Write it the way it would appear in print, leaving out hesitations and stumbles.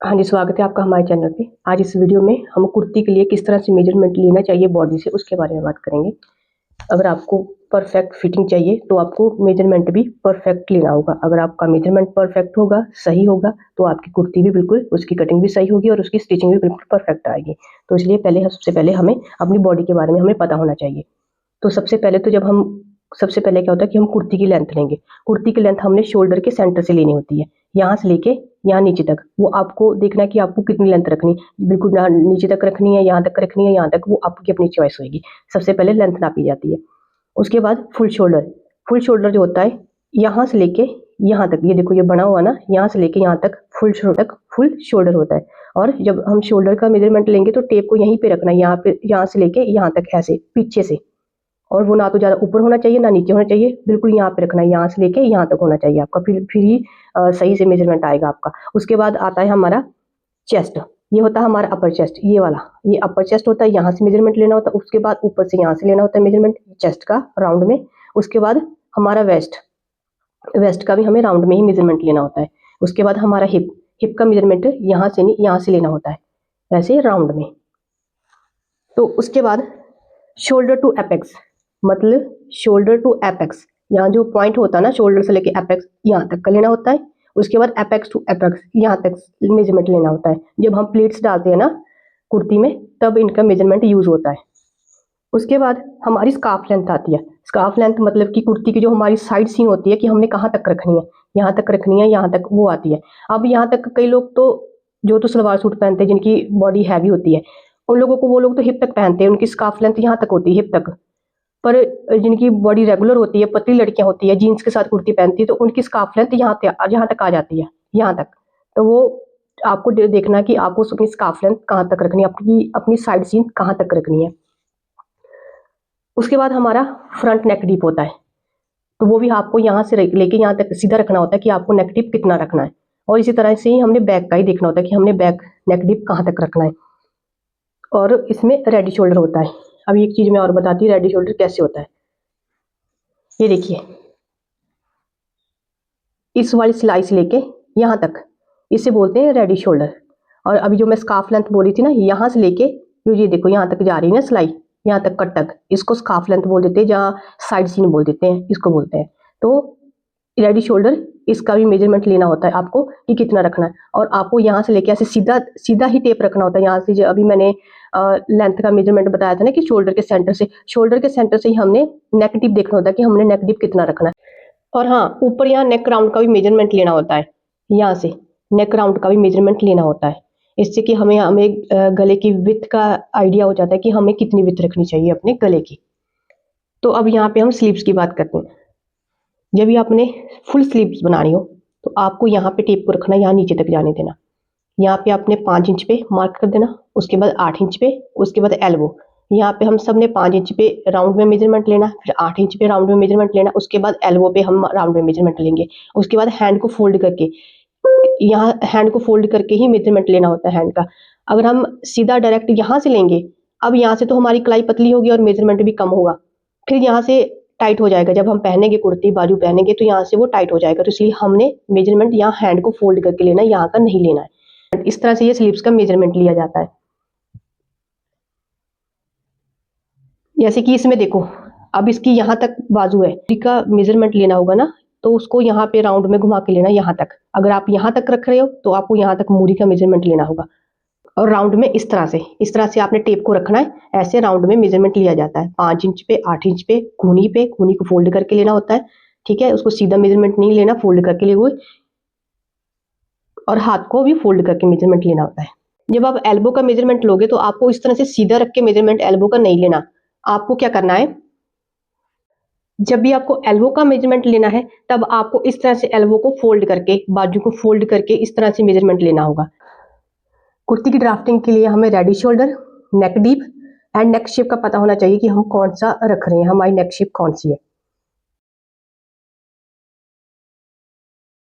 हाँ जी, स्वागत है आपका हमारे चैनल पे। आज इस वीडियो में हम कुर्ती के लिए किस तरह से मेजरमेंट लेना चाहिए बॉडी से, उसके बारे में बात करेंगे। अगर आपको परफेक्ट फिटिंग चाहिए तो आपको मेजरमेंट भी परफेक्ट लेना होगा। अगर आपका मेजरमेंट परफेक्ट होगा, सही होगा, तो आपकी कुर्ती भी बिल्कुल, उसकी कटिंग भी सही होगी और उसकी स्टिचिंग भी बिल्कुल परफेक्ट आएगी। तो इसलिए सबसे पहले हमें अपनी बॉडी के बारे में हमें पता होना चाहिए। तो सबसे पहले क्या होता है कि हम कुर्ती की लेंथ लेंगे। कुर्ती की लेंथ हमने शोल्डर के सेंटर से लेनी होती है, यहाँ से लेके यहाँ नीचे तक। वो आपको देखना है कि आपको कितनी लेंथ रखनी है, बिल्कुल नीचे तक रखनी है, यहाँ तक रखनी है, यहाँ तक, वो आपकी अपनी चॉइस होगी। सबसे पहले लेंथ नापी जाती है। उसके बाद फुल शोल्डर जो होता है, यहाँ से लेके यहाँ तक, ये देखो ये बना हुआ ना, यहाँ से लेके यहाँ तक फुल शोल्डर होता है। और जब हम शोल्डर का मेजरमेंट लेंगे तो टेप को यहीं पे रखना है, यहाँ से लेके यहाँ तक, ऐसे पीछे से। और वो ना तो ज़्यादा ऊपर होना चाहिए ना नीचे होना चाहिए, बिल्कुल यहाँ पे रखना है, यहाँ से लेके यहाँ तक होना चाहिए आपका, फिर ही सही से मेजरमेंट आएगा आपका। उसके बाद आता है हमारा चेस्ट। ये होता है हमारा अपर चेस्ट, ये वाला, ये अपर चेस्ट होता है, यहाँ से मेजरमेंट लेना होता है। उसके बाद ऊपर से यहाँ से लेना होता है मेजरमेंट चेस्ट का राउंड में। उसके बाद हमारा वेस्ट का भी हमें राउंड में ही मेजरमेंट लेना होता है। उसके बाद हमारा हिप का मेजरमेंट यहाँ से नहीं, यहाँ से लेना होता है, ऐसे राउंड में। तो उसके बाद शोल्डर टू एपेक्स, मतलब शोल्डर टू एपेक्स, यहाँ जो पॉइंट होता है ना, शोल्डर से लेके एपेक्स यहाँ तक का लेना होता है। उसके बाद एपेक्स टू एपेक्स यहाँ तक मेजरमेंट लेना होता है। जब हम प्लीट्स डालते हैं ना कुर्ती में, तब इनका मेजरमेंट यूज होता है। उसके बाद हमारी स्कार्फ लेंथ आती है। स्कार्फ लेंथ मतलब कि कुर्ती की जो हमारी साइड सीन होती है कि हमने कहाँ तक रखनी है, यहाँ तक रखनी है, यहाँ तक, वो आती है। अब यहाँ तक कई लोग तो, जो तो सलवार सूट पहनते हैं, जिनकी बॉडी हैवी होती है, उन लोगों को, वो लोग तो हिप तक पहनते हैं, उनकी स्कार्फ लेंथ यहाँ तक होती है, हिप तक। पर जिनकी बॉडी रेगुलर होती है, पतली लड़कियां होती है, जीन्स के साथ कुर्ती पहनती है, तो उनकी स्कार्फ लेंथ यहाँ तक आ जाती है, यहाँ तक। तो वो आपको देखना है कि आपको अपनी स्कार्फ लेंथ कहाँ तक रखनी है, अपनी साइड सीन कहाँ तक रखनी है। उसके बाद हमारा फ्रंट नेक डीप होता है। तो वो भी आपको यहाँ से लेके यहाँ तक सीधा रखना होता है कि आपको नेक डीप कितना रखना है। और इसी तरह से ही हमने बैक का ही देखना होता है कि हमने बैक नेक डीप कहाँ तक रखना है। और इसमें रेडी शोल्डर होता है। अब एक चीज मैं और बताती हूँ, रेडी शोल्डर कैसे होता है। ये देखिए, इस वाली सिलाई से लेके यहाँ तक, इसे बोलते हैं रेडी शोल्डर। और अभी जो मैं स्कार्फ लेंथ बोली थी ना, यहाँ से लेके ये देखो यहाँ तक जा रही है ना सिलाई, यहाँ तक कट तक, इसको स्कार्फ लेंथ बोल देते हैं, जहाँ साइड सीन बोल देते हैं, इसको बोलते हैं। तो रेडी शोल्डर, इसका भी मेजरमेंट लेना होता है आपको कि कितना रखना है। और आपको यहाँ से लेके ऐसे सीधा सीधा ही टेप रखना होता है। यहाँ से जो अभी मैंने लेंथ का मेजरमेंट बताया था ना कि शोल्डर के सेंटर से ही हमने नेक डीप देखना होता है कि हमने नेक डीप कितना रखना है। और हाँ, ऊपर यहाँ नेक राउंड का भी मेजरमेंट लेना होता है, यहाँ से नेक राउंड का भी मेजरमेंट लेना होता है। इससे कि हमें हमें गले की विड्थ का आइडिया हो जाता है कि हमें कितनी विड्थ रखनी चाहिए अपने गले की। तो अब यहाँ पे हम स्लीव्स की बात करते हैं। जब भी आपने फुल स्लीव्स बनानी हो तो आपको यहाँ पे टेप को रखना है, यहाँ नीचे तक जाने देना। यहाँ पे आपने 5 इंच पे मार्क कर देना। उसके बाद 8 इंच पे, उसके बाद एल्बो। यहाँ पे हम सब ने 5 इंच पे राउंड में मेजरमेंट लेना, फिर 8 इंच पे राउंड में मेजरमेंट लेना। उसके बाद एल्बो पे हम राउंड में मेजरमेंट लेंगे। उसके बाद हैंड को फोल्ड करके, यहाँ हैंड को फोल्ड करके ही मेजरमेंट लेना होता है हैंड का। अगर हम सीधा डायरेक्ट यहाँ से लेंगे, अब यहाँ से तो हमारी कलाई पतली होगी और मेजरमेंट भी कम होगा, फिर यहाँ से टाइट हो जाएगा। जब हम पहनेंगे कुर्ती, बाजू पहनेंगे, तो यहाँ से वो टाइट हो जाएगा। तो इसलिए हमने मेजरमेंट यहाँ हैंड को फोल्ड करके लेना है, यहाँ का नहीं लेना है। इस तरह से ये स्लीव्स का मेजरमेंट लिया जाता है। जैसे कि इसमें देखो, अब इसकी यहाँ तक बाजू है, का मेजरमेंट लेना होगा ना, तो उसको यहाँ पे राउंड में घुमा के लेना, यहाँ तक। अगर आप यहाँ तक रख रहे हो तो आपको यहाँ तक मूरी का मेजरमेंट लेना होगा। और राउंड में इस तरह से आपने टेप को रखना है। ऐसे राउंड में मेजरमेंट लिया जाता है। 5 इंच पे, 8 इंच पे, खूनी को फोल्ड करके लेना होता है। ठीक है, उसको सीधा मेजरमेंट नहीं लेना, फोल्ड करके ले हुए, और हाथ को भी फोल्ड करके मेजरमेंट लेना होता है। जब आप एल्बो का मेजरमेंट लोगे तो आपको इस तरह से सीधा रख के मेजरमेंट एल्बो का नहीं लेना। आपको क्या करना है, जब भी आपको एल्बो का मेजरमेंट लेना है, तब आपको इस तरह से एल्बो को फोल्ड करके, बाजू को फोल्ड करके इस तरह से मेजरमेंट लेना होगा। कुर्ती की ड्राफ्टिंग के लिए हमें ready shoulder, neck deep and neck shape का पता होना चाहिए कि हम कौन सा रख रहे हैं, हमारी नेक शेप कौन सी है।